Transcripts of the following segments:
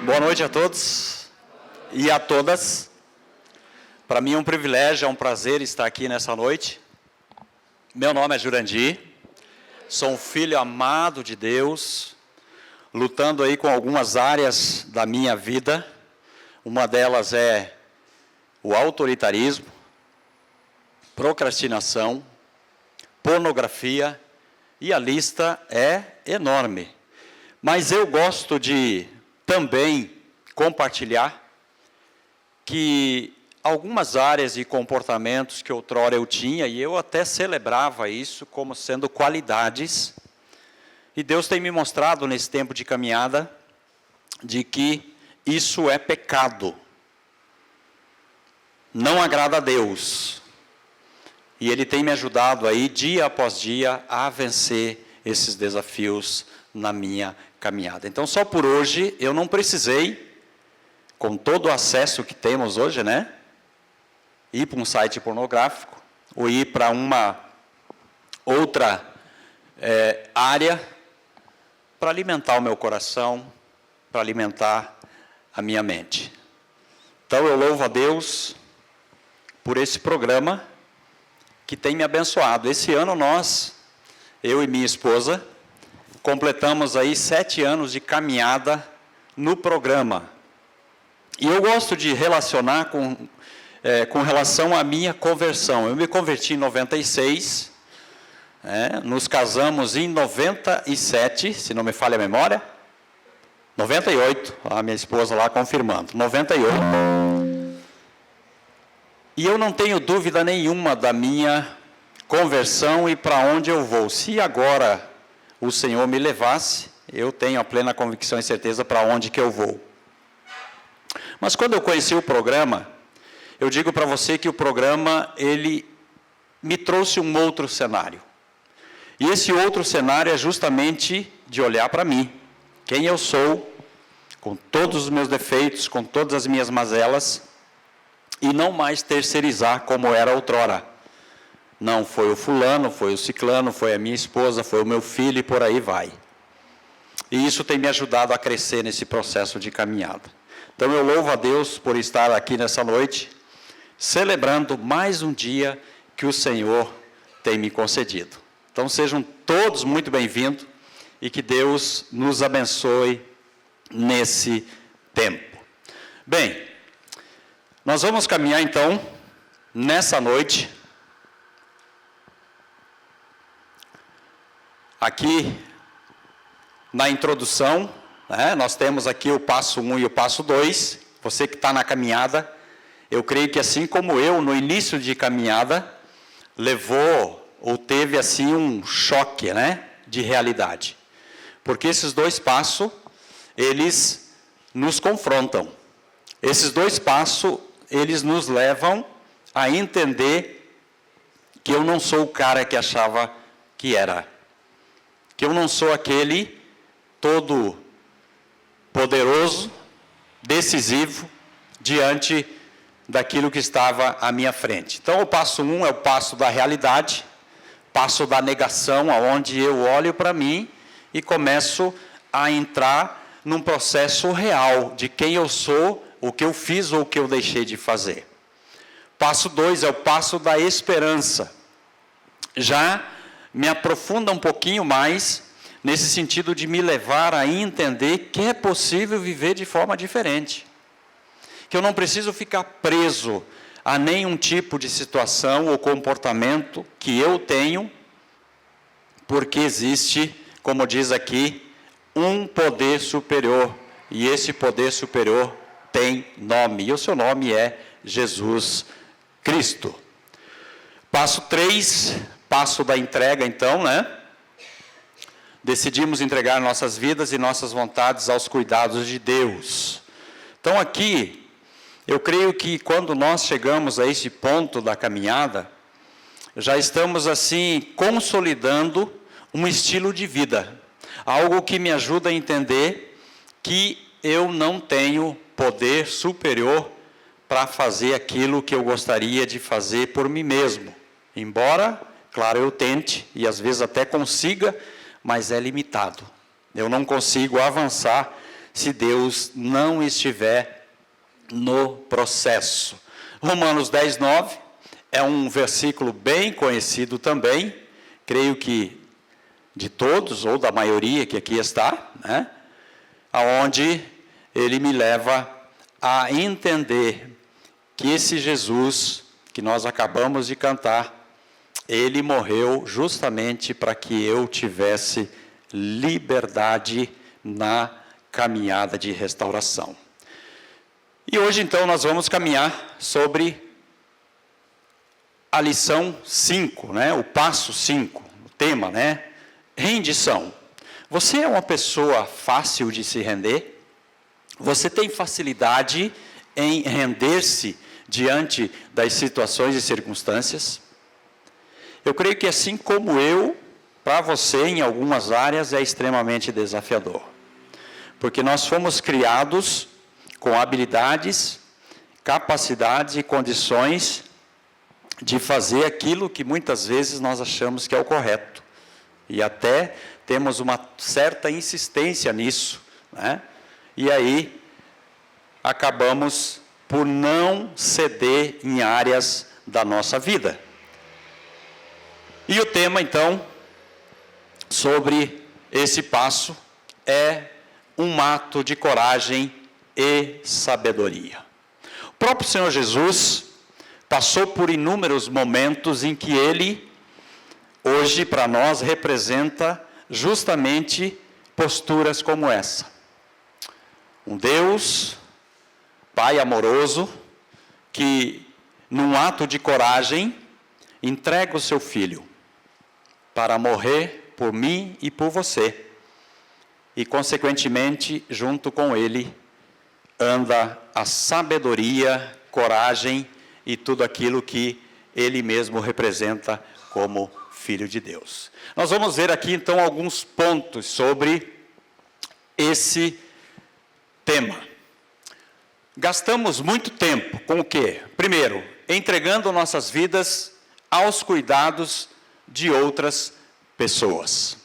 Boa noite a todos e a todas. Para mim é um privilégio, é um prazer estar aqui nessa noite. Meu nome é Jurandir, sou um filho amado de Deus, lutando aí com algumas áreas da minha vida. Uma delas é o autoritarismo, procrastinação, pornografia, e a lista é enorme. Mas eu gosto de também compartilhar que algumas áreas e comportamentos que outrora eu tinha, e eu até celebrava isso como sendo qualidades, e Deus tem me mostrado nesse tempo de caminhada, de que isso é pecado, não agrada a Deus, e Ele tem me ajudado aí, dia após dia, a vencer esses desafios na minha caminhada. Então, só por hoje, eu não precisei, com todo o acesso que temos hoje, né, ir para um site pornográfico, ou ir para uma outra área, para alimentar o meu coração, para alimentar a minha mente. Então, eu louvo a Deus por esse programa que tem me abençoado. Esse ano eu e minha esposa, completamos aí 7 anos de caminhada no programa. E eu gosto de relacionar com relação à minha conversão. Eu me converti em 96, nos casamos em 97, se não me falha a memória, 98, a minha esposa lá confirmando, 98. E eu não tenho dúvida nenhuma da minha conversão e para onde eu vou. Se agora o Senhor me levasse, eu tenho a plena convicção e certeza para onde que eu vou. Mas quando eu conheci o programa, eu digo para você que o programa, ele me trouxe um outro cenário. E esse outro cenário é justamente de olhar para mim, quem eu sou, com todos os meus defeitos, com todas as minhas mazelas, e não mais terceirizar como era outrora. Não, foi o fulano, foi o ciclano, foi a minha esposa, foi o meu filho e por aí vai. E isso tem me ajudado a crescer nesse processo de caminhada. Então eu louvo a Deus por estar aqui nessa noite, celebrando mais um dia que o Senhor tem me concedido. Então sejam todos muito bem-vindos e que Deus nos abençoe nesse tempo. Bem, nós vamos caminhar então, nessa noite, aqui na introdução, nós temos aqui o passo 1 e o passo 2, você que está na caminhada, eu creio que assim como eu, no início de caminhada, levou ou teve assim um choque, de realidade. Porque esses 2 passos, eles nos confrontam. Esses 2 passos, eles nos levam a entender que eu não sou o cara que achava que era. Que eu não sou aquele todo poderoso, decisivo, diante daquilo que estava à minha frente. Então, o passo 1 é o passo da realidade, passo da negação, onde eu olho para mim e começo a entrar num processo real de quem eu sou, o que eu fiz ou o que eu deixei de fazer. Passo 2 é o passo da esperança. Já me aprofunda um pouquinho mais nesse sentido de me levar a entender que é possível viver de forma diferente. Que eu não preciso ficar preso a nenhum tipo de situação ou comportamento que eu tenho, porque existe, como diz aqui, um poder superior. E esse poder superior tem nome, e o seu nome é Jesus Cristo. Passo 3, passo da entrega, então, Decidimos entregar nossas vidas e nossas vontades aos cuidados de Deus. Então, aqui, eu creio que quando nós chegamos a esse ponto da caminhada, já estamos, assim, consolidando um estilo de vida. Algo que me ajuda a entender que eu não tenho poder superior para fazer aquilo que eu gostaria de fazer por mim mesmo. Embora, claro, eu tente, e às vezes até consiga, mas é limitado. Eu não consigo avançar se Deus não estiver no processo. Romanos 10, 9 é um versículo bem conhecido também, creio que de todos, ou da maioria que aqui está, né? Onde ele me leva a entender que esse Jesus que nós acabamos de cantar, ele morreu justamente para que eu tivesse liberdade na caminhada de restauração. E hoje, então, nós vamos caminhar sobre a lição 5, né? O passo 5, o tema, né? Rendição. Você é uma pessoa fácil de se render? Você tem facilidade em render-se diante das situações e circunstâncias? Eu creio que assim como eu, para você em algumas áreas é extremamente desafiador. Porque nós fomos criados com habilidades, capacidades e condições de fazer aquilo que muitas vezes nós achamos que é o correto. E até temos uma certa insistência nisso, né? E aí acabamos por não ceder em áreas da nossa vida. E o tema, então, sobre esse passo é um ato de coragem e sabedoria. O próprio Senhor Jesus passou por inúmeros momentos em que Ele, hoje, para nós, representa justamente posturas como essa. Um Deus, Pai amoroso, que, num ato de coragem, entrega o seu Filho para morrer por mim e por você. E, consequentemente, junto com Ele, anda a sabedoria, coragem e tudo aquilo que Ele mesmo representa como Filho de Deus. Nós vamos ver aqui, então, alguns pontos sobre esse tema. Gastamos muito tempo com o quê? Primeiro, entregando nossas vidas aos cuidados de outras pessoas.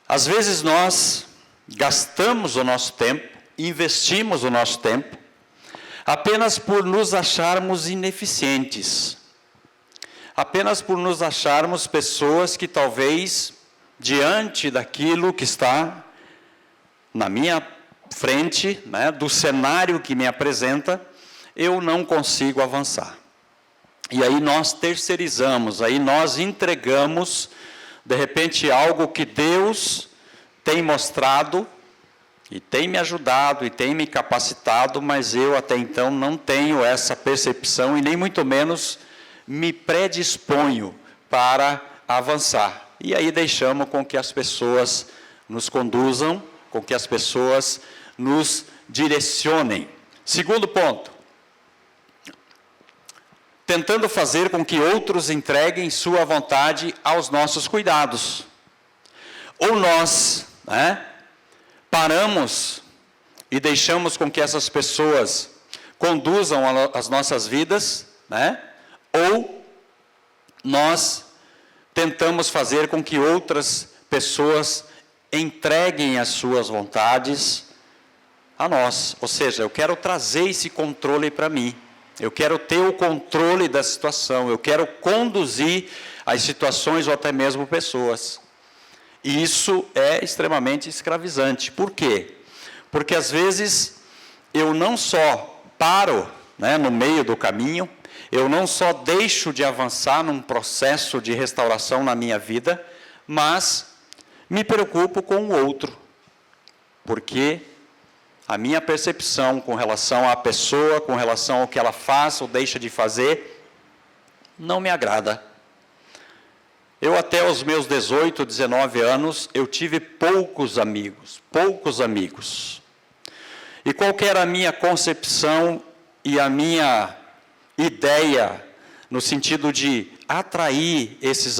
Às vezes nós gastamos o nosso tempo, investimos o nosso tempo, apenas por nos acharmos ineficientes, apenas por nos acharmos pessoas que talvez, diante daquilo que está na minha frente, né, do cenário que me apresenta, eu não consigo avançar. E aí nós terceirizamos, aí nós entregamos, de repente, algo que Deus tem mostrado, e tem me ajudado, e tem me capacitado, mas eu até então não tenho essa percepção, e nem muito menos me predisponho para avançar. E aí deixamos com que as pessoas nos conduzam, com que as pessoas nos direcionem. Segundo ponto, tentando fazer com que outros entreguem sua vontade aos nossos cuidados. Ou nós, né, paramos e deixamos com que essas pessoas conduzam as nossas vidas, né, ou nós tentamos fazer com que outras pessoas entreguem as suas vontades a nós. Ou seja, eu quero trazer esse controle para mim. Eu quero ter o controle da situação, eu quero conduzir as situações ou até mesmo pessoas. E isso é extremamente escravizante. Por quê? Porque às vezes eu não só paro, né, no meio do caminho, eu não só deixo de avançar num processo de restauração na minha vida, mas me preocupo com o outro. Porque a minha percepção com relação à pessoa, com relação ao que ela faz ou deixa de fazer, não me agrada. Eu até os meus 18, 19 anos, eu tive poucos amigos. E qual que era a minha concepção e a minha ideia no sentido de atrair esses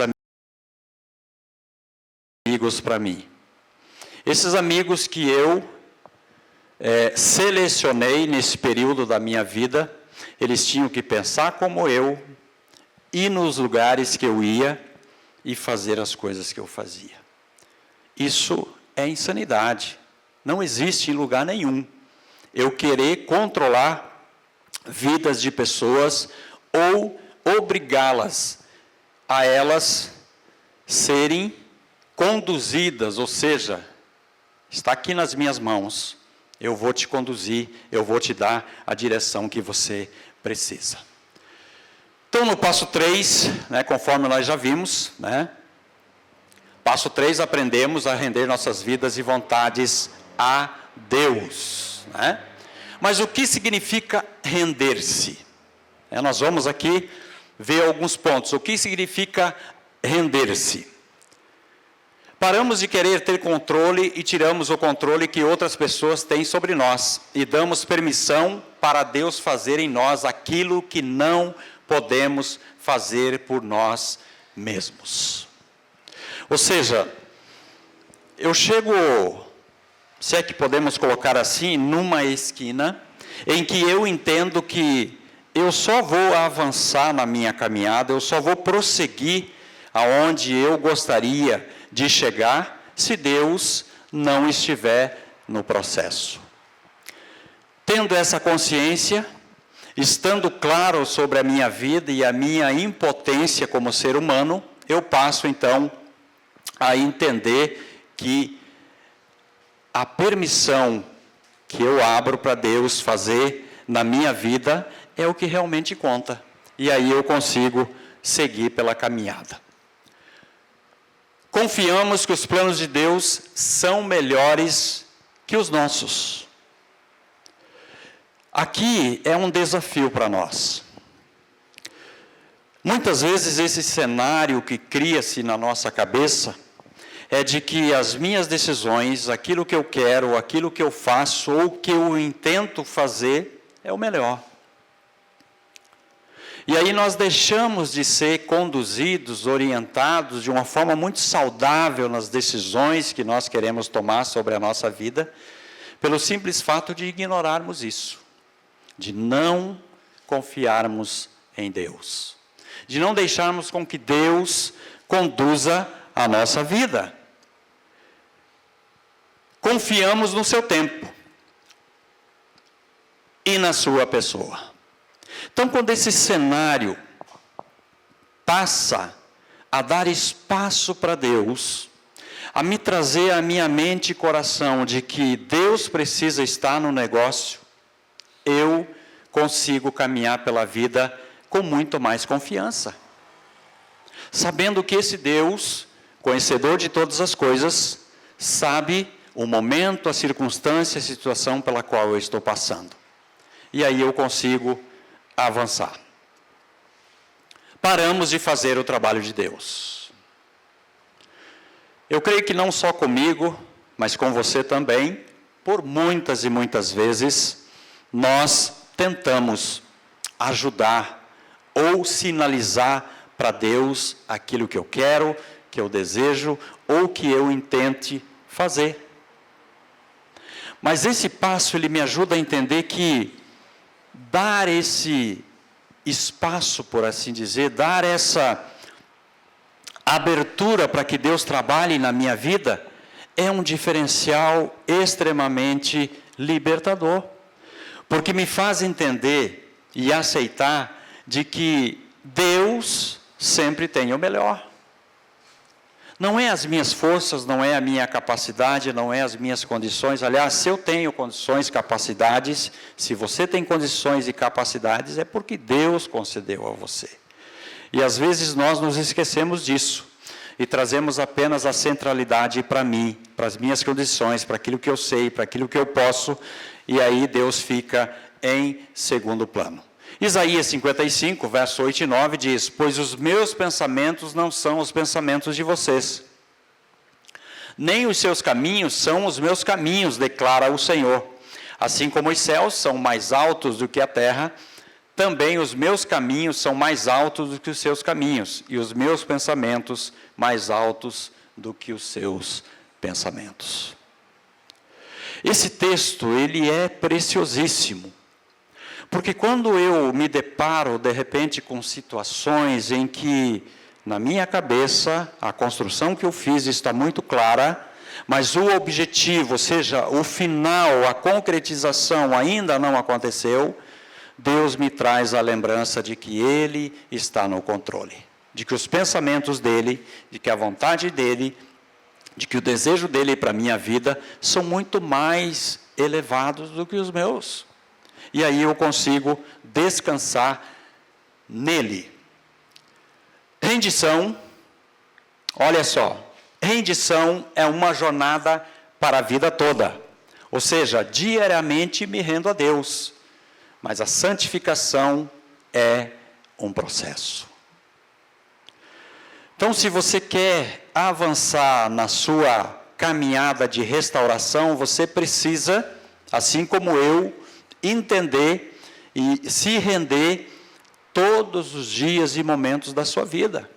amigos para mim? Esses amigos que eu selecionei nesse período da minha vida, eles tinham que pensar como eu, ir nos lugares que eu ia e fazer as coisas que eu fazia. Isso é insanidade. Não existe em lugar nenhum eu querer controlar vidas de pessoas ou obrigá-las a elas serem conduzidas, ou seja, está aqui nas minhas mãos, eu vou te conduzir, eu vou te dar a direção que você precisa. Então, no passo 3, conforme nós já vimos, passo 3, aprendemos a render nossas vidas e vontades a Deus. Mas o que significa render-se? Nós vamos aqui ver alguns pontos. O que significa render-se? Paramos de querer ter controle e tiramos o controle que outras pessoas têm sobre nós. E damos permissão para Deus fazer em nós aquilo que não podemos fazer por nós mesmos. Ou seja, eu chego, se é que podemos colocar assim, numa esquina, em que eu entendo que eu só vou avançar na minha caminhada, eu só vou prosseguir aonde eu gostaria de chegar, se Deus não estiver no processo. Tendo essa consciência, estando claro sobre a minha vida e a minha impotência como ser humano, eu passo então a entender que a permissão que eu abro para Deus fazer na minha vida é o que realmente conta. E aí eu consigo seguir pela caminhada. Confiamos que os planos de Deus são melhores que os nossos. Aqui é um desafio para nós. Muitas vezes esse cenário que cria-se na nossa cabeça é de que as minhas decisões, aquilo que eu quero, aquilo que eu faço ou que eu intento fazer é o melhor. E aí nós deixamos de ser conduzidos, orientados de uma forma muito saudável nas decisões que nós queremos tomar sobre a nossa vida, pelo simples fato de ignorarmos isso, de não confiarmos em Deus, de não deixarmos com que Deus conduza a nossa vida. Confiamos no seu tempo e na sua pessoa. Então, quando esse cenário passa a dar espaço para Deus, a me trazer à minha mente e coração de que Deus precisa estar no negócio, eu consigo caminhar pela vida com muito mais confiança. Sabendo que esse Deus, conhecedor de todas as coisas, sabe o momento, a circunstância, a situação pela qual eu estou passando. E aí eu consigo avançar. Paramos de fazer o trabalho de Deus. Eu creio que não só comigo, mas com você também, por muitas e muitas vezes, nós tentamos ajudar ou sinalizar para Deus aquilo que eu quero, que eu desejo, ou que eu intente fazer. Mas esse passo, ele me ajuda a entender que dar esse espaço, por assim dizer, dar essa abertura para que Deus trabalhe na minha vida, é um diferencial extremamente libertador. Porque me faz entender e aceitar de que Deus sempre tem o melhor. Não é as minhas forças, não é a minha capacidade, não é as minhas condições. Aliás, se eu tenho condições, capacidades, se você tem condições e capacidades, é porque Deus concedeu a você. E às vezes nós nos esquecemos disso e trazemos apenas a centralidade para mim, para as minhas condições, para aquilo que eu sei, para aquilo que eu posso, e aí Deus fica em segundo plano. Isaías 55, verso 8 e 9 diz: pois os meus pensamentos não são os pensamentos de vocês, nem os seus caminhos são os meus caminhos, declara o Senhor. Assim como os céus são mais altos do que a terra, também os meus caminhos são mais altos do que os seus caminhos, e os meus pensamentos mais altos do que os seus pensamentos. Esse texto, ele é preciosíssimo, Porque quando eu me deparo, de repente, com situações em que, na minha cabeça, a construção que eu fiz está muito clara, mas o objetivo, ou seja, o final, a concretização ainda não aconteceu, Deus me traz a lembrança de que Ele está no controle, de que os pensamentos dEle, de que a vontade dEle, de que o desejo dEle para a minha vida são muito mais elevados do que os meus. E aí eu consigo descansar nele. Rendição, olha só, rendição é uma jornada para a vida toda. Ou seja, diariamente me rendo a Deus. Mas a santificação é um processo. Então, se você quer avançar na sua caminhada de restauração, você precisa, assim como eu, entender e se render todos os dias e momentos da sua vida.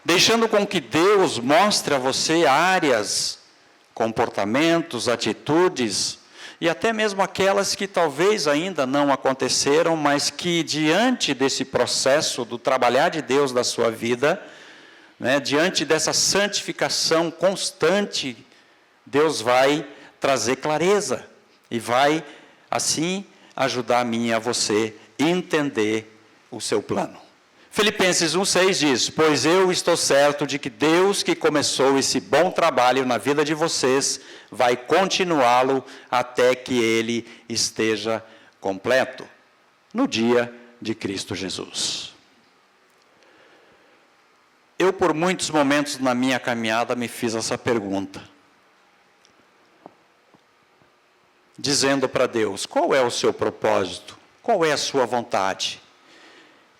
Deixando com que Deus mostre a você áreas, comportamentos, atitudes, e até mesmo aquelas que talvez ainda não aconteceram, mas que diante desse processo do trabalhar de Deus da sua vida, diante dessa santificação constante, Deus vai trazer clareza e vai, assim, ajudar a mim e a você a entender o seu plano. Filipenses 1,6 diz: pois eu estou certo de que Deus que começou esse bom trabalho na vida de vocês, vai continuá-lo até que ele esteja completo, no dia de Cristo Jesus. Eu, por muitos momentos na minha caminhada, me fiz essa pergunta, dizendo para Deus: qual é o seu propósito? Qual é a sua vontade?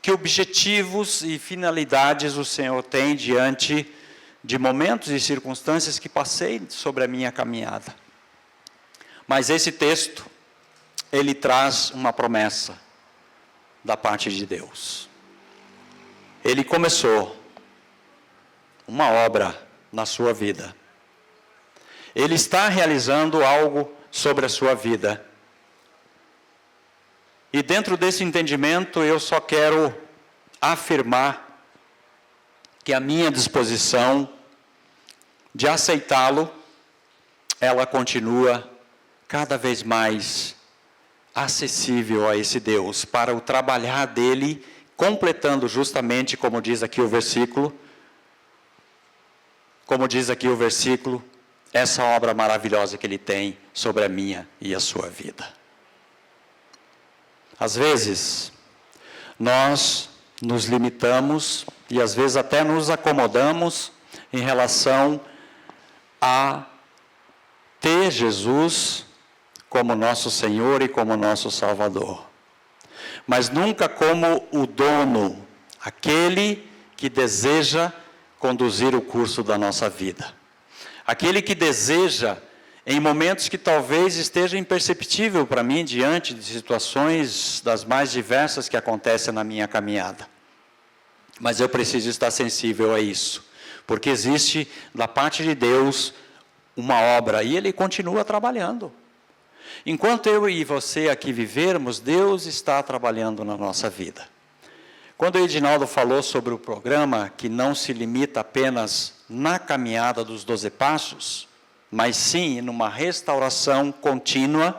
Que objetivos e finalidades o Senhor tem diante de momentos e circunstâncias que passei sobre a minha caminhada? Mas esse texto, ele traz uma promessa da parte de Deus. Ele começou uma obra na sua vida. Ele está realizando algo sobre a sua vida. E dentro desse entendimento, eu só quero afirmar que a minha disposição de aceitá-lo, ela continua cada vez mais acessível a esse Deus, para o trabalhar dele, completando justamente, como diz aqui o versículo, essa obra maravilhosa que ele tem sobre a minha e a sua vida. Às vezes, nós nos limitamos e às vezes até nos acomodamos em relação a ter Jesus como nosso Senhor e como nosso Salvador. Mas nunca como o dono, aquele que deseja conduzir o curso da nossa vida. Aquele que deseja, em momentos que talvez esteja imperceptível para mim, diante de situações das mais diversas que acontecem na minha caminhada. Mas eu preciso estar sensível a isso, porque existe, da parte de Deus, uma obra, e Ele continua trabalhando. Enquanto eu e você aqui vivermos, Deus está trabalhando na nossa vida. Quando o Edinaldo falou sobre o programa, que não se limita apenas na caminhada dos 12 passos, mas sim numa restauração contínua,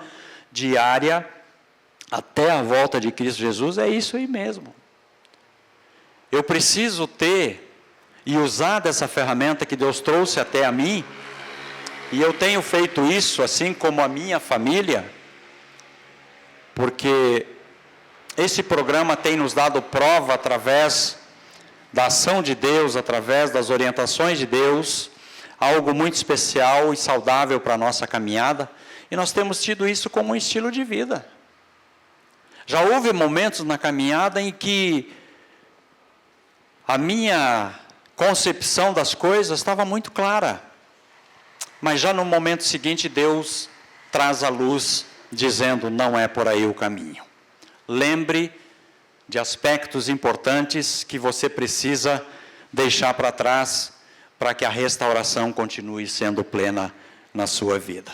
diária, até a volta de Cristo Jesus, é isso aí mesmo. Eu preciso ter e usar dessa ferramenta que Deus trouxe até a mim, e eu tenho feito isso, assim como a minha família, porque esse programa tem nos dado prova através da ação de Deus, através das orientações de Deus, algo muito especial e saudável para a nossa caminhada, e nós temos tido isso como um estilo de vida. Já houve momentos na caminhada em que a minha concepção das coisas estava muito clara, mas já no momento seguinte Deus traz a luz, dizendo: não é por aí o caminho. Lembre de aspectos importantes que você precisa deixar para trás, para que a restauração continue sendo plena na sua vida.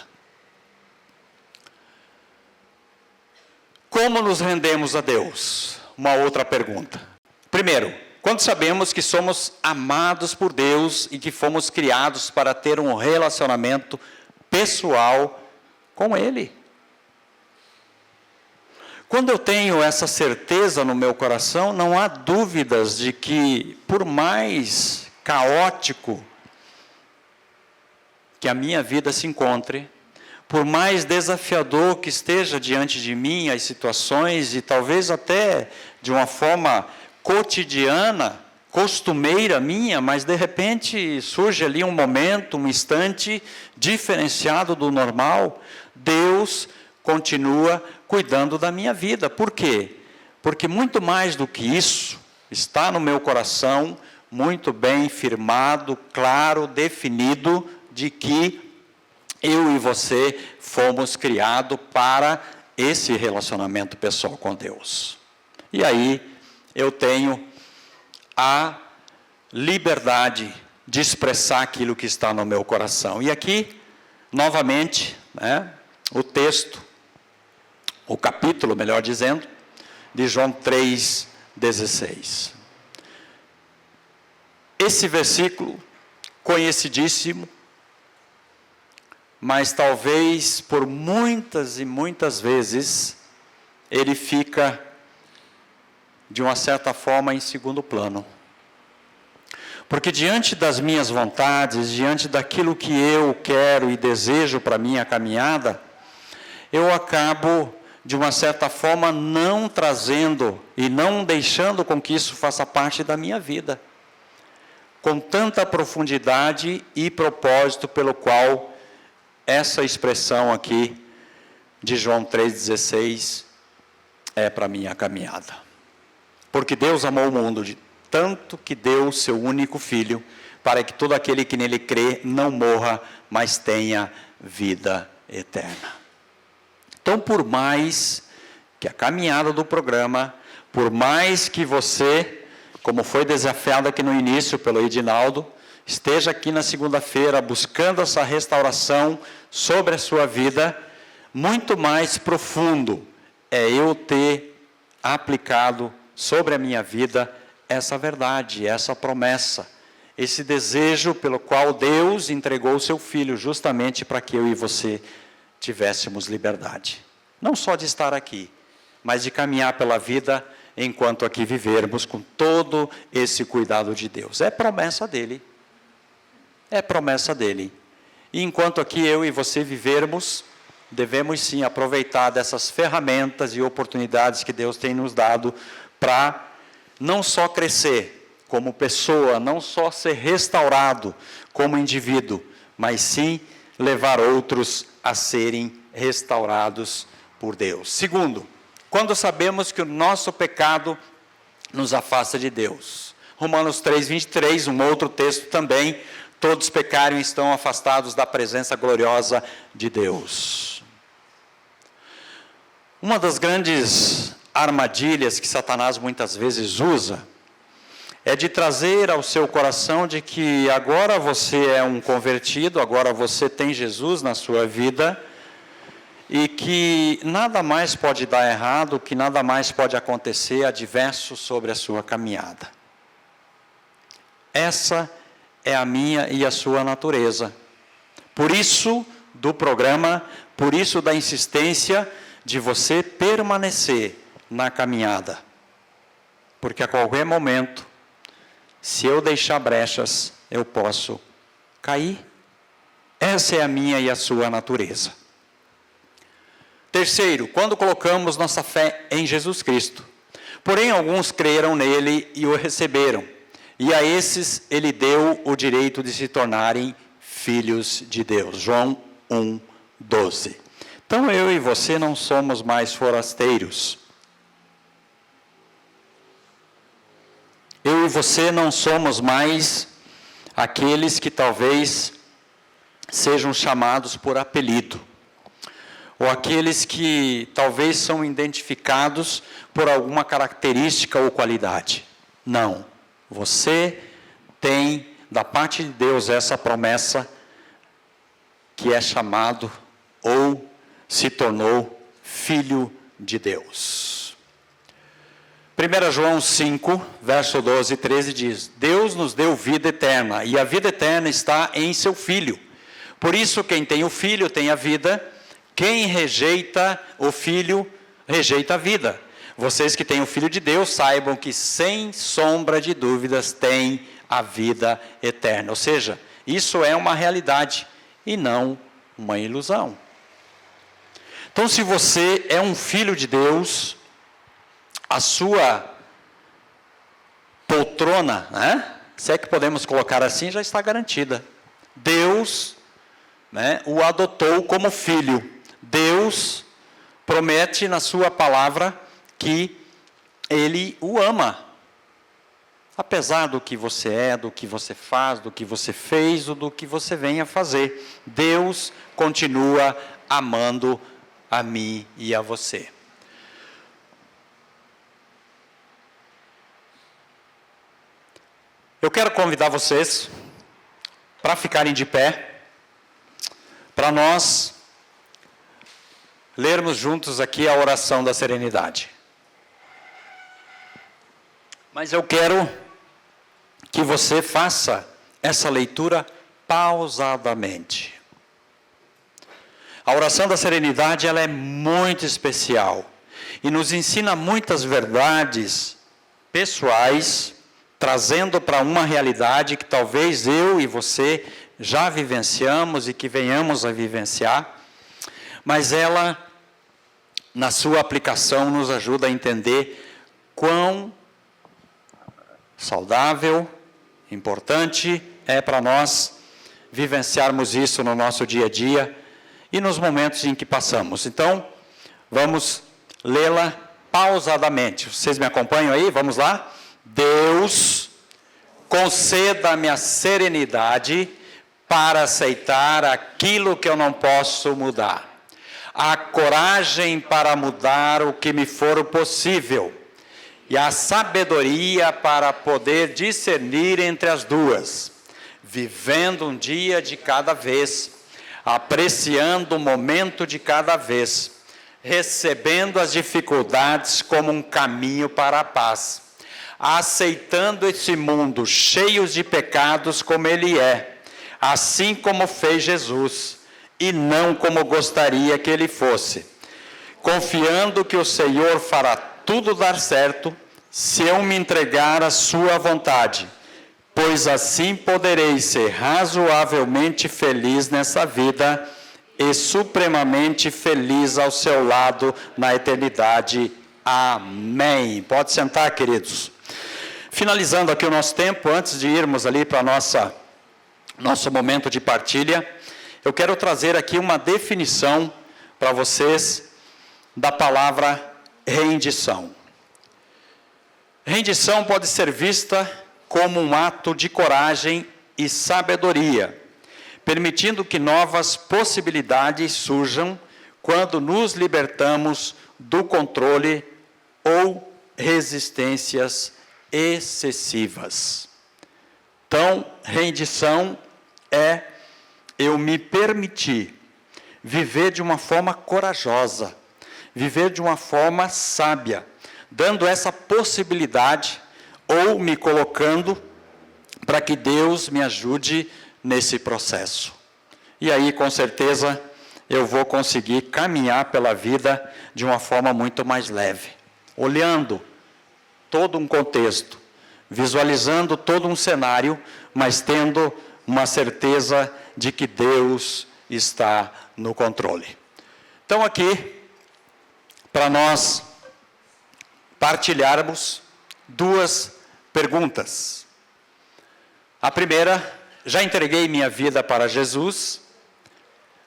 como nos rendemos a Deus? Uma outra pergunta. Primeiro, quando sabemos que somos amados por Deus e que fomos criados para ter um relacionamento pessoal com Ele. Quando eu tenho essa certeza no meu coração, não há dúvidas de que, por mais caótico que a minha vida se encontre, por mais desafiador que esteja diante de mim as situações, e talvez até de uma forma cotidiana, costumeira minha, mas de repente surge ali um momento, um instante diferenciado do normal, Deus continua cuidando da minha vida. Por quê? Porque muito mais do que isso está no meu coração, muito bem firmado, claro, definido, de que eu e você fomos criados para esse relacionamento pessoal com Deus. E aí eu tenho a liberdade de expressar aquilo que está no meu coração. E aqui, novamente, o texto, o capítulo, melhor dizendo, de João 3,16. Esse versículo, conhecidíssimo, mas talvez por muitas e muitas vezes, ele fica, de uma certa forma, em segundo plano. Porque diante das minhas vontades, diante daquilo que eu quero e desejo para a minha caminhada, eu acabo, de uma certa forma, não trazendo e não deixando com que isso faça parte da minha vida, com tanta profundidade e propósito pelo qual essa expressão aqui de João 3,16 é para a minha caminhada. Porque Deus amou o mundo de tanto que deu o seu único Filho, para que todo aquele que nele crê não morra, mas tenha vida eterna. Então, por mais que a caminhada do programa, por mais que você, como foi desafiado aqui no início pelo Edinaldo, esteja aqui na segunda-feira buscando essa restauração sobre a sua vida, muito mais profundo é eu ter aplicado sobre a minha vida essa verdade, essa promessa, esse desejo pelo qual Deus entregou o seu Filho justamente para que eu e você tivéssemos liberdade. Não só de estar aqui, mas de caminhar pela vida enquanto aqui vivermos com todo esse cuidado de Deus. É promessa dele. É promessa dele. E enquanto aqui eu e você vivermos, devemos sim aproveitar dessas ferramentas e oportunidades que Deus tem nos dado para não só crescer como pessoa, não só ser restaurado como indivíduo, mas sim levar outros a serem restaurados por Deus. Segundo, quando sabemos que o nosso pecado nos afasta de Deus. Romanos 3,23, um outro texto também, todos pecaram e estão afastados da presença gloriosa de Deus. Uma das grandes armadilhas que Satanás muitas vezes usa é de trazer ao seu coração de que agora você é um convertido, agora você tem Jesus na sua vida e que nada mais pode dar errado, que nada mais pode acontecer adverso sobre a sua caminhada. Essa é a minha e a sua natureza. Por isso do programa, por isso da insistência de você permanecer na caminhada. Porque a qualquer momento, se eu deixar brechas, eu posso cair. Essa é a minha e a sua natureza. Terceiro, quando colocamos nossa fé em Jesus Cristo. Porém, alguns creram nele e o receberam. E a esses ele deu o direito de se tornarem filhos de Deus. João 1,12. Então eu e você não somos mais forasteiros. Eu e você não somos mais aqueles que talvez sejam chamados por apelido. Ou aqueles que talvez são identificados por alguma característica ou qualidade. Não. Você tem, da parte de Deus, essa promessa que é chamado ou se tornou filho de Deus. 1 João 5, verso 12 e 13 diz: Deus nos deu vida eterna, e a vida eterna está em seu Filho. Por isso, quem tem o Filho tem a vida, quem rejeita o Filho, rejeita a vida. Vocês que têm o Filho de Deus, saibam que sem sombra de dúvidas têm a vida eterna. Ou seja, isso é uma realidade e não uma ilusão. Então, se você é um filho de Deus, a sua poltrona, né, se é que podemos colocar assim, já está garantida. Deus, né, o adotou como filho. Deus promete na sua palavra que Ele o ama. Apesar do que você é, do que você faz, do que você fez ou do que você venha fazer, Deus continua amando a mim e a você. Eu quero convidar vocês para ficarem de pé, para nós lermos juntos aqui a oração da serenidade. Mas eu quero que você faça essa leitura pausadamente. A oração da serenidade, ela é muito especial e nos ensina muitas verdades pessoais, trazendo para uma realidade que talvez eu e você já vivenciamos e que venhamos a vivenciar, mas ela, na sua aplicação, nos ajuda a entender quão saudável, importante é para nós vivenciarmos isso no nosso dia a dia e nos momentos em que passamos. Então, vamos lê-la pausadamente. Vocês me acompanham aí? Vamos lá? Deus, conceda-me a serenidade para aceitar aquilo que eu não posso mudar, a coragem para mudar o que me for possível, e a sabedoria para poder discernir entre as duas, vivendo um dia de cada vez, apreciando o momento de cada vez, recebendo as dificuldades como um caminho para a paz, aceitando esse mundo cheio de pecados como ele é, assim como fez Jesus, e não como gostaria que ele fosse, confiando que o Senhor fará tudo dar certo, se eu me entregar à sua vontade, pois assim poderei ser razoavelmente feliz nessa vida e supremamente feliz ao seu lado na eternidade. Amém. Pode sentar, queridos. Finalizando aqui o nosso tempo, antes de irmos ali para nosso momento de partilha, eu quero trazer aqui uma definição para vocês da palavra rendição. Rendição pode ser vista como um ato de coragem e sabedoria, permitindo que novas possibilidades surjam quando nos libertamos do controle ou resistências excessivas. Então, rendição é eu me permitir viver de uma forma corajosa, viver de uma forma sábia, dando essa possibilidade ou me colocando para que Deus me ajude nesse processo. E aí, com certeza, eu vou conseguir caminhar pela vida de uma forma muito mais leve, olhando todo um contexto, visualizando todo um cenário, mas tendo uma certeza de que Deus está no controle. Então, aqui, para nós partilharmos duas perguntas. A primeira, já entreguei minha vida para Jesus?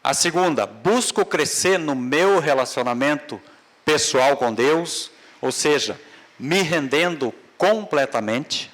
A segunda, busco crescer no meu relacionamento pessoal com Deus, ou seja, me rendendo completamente?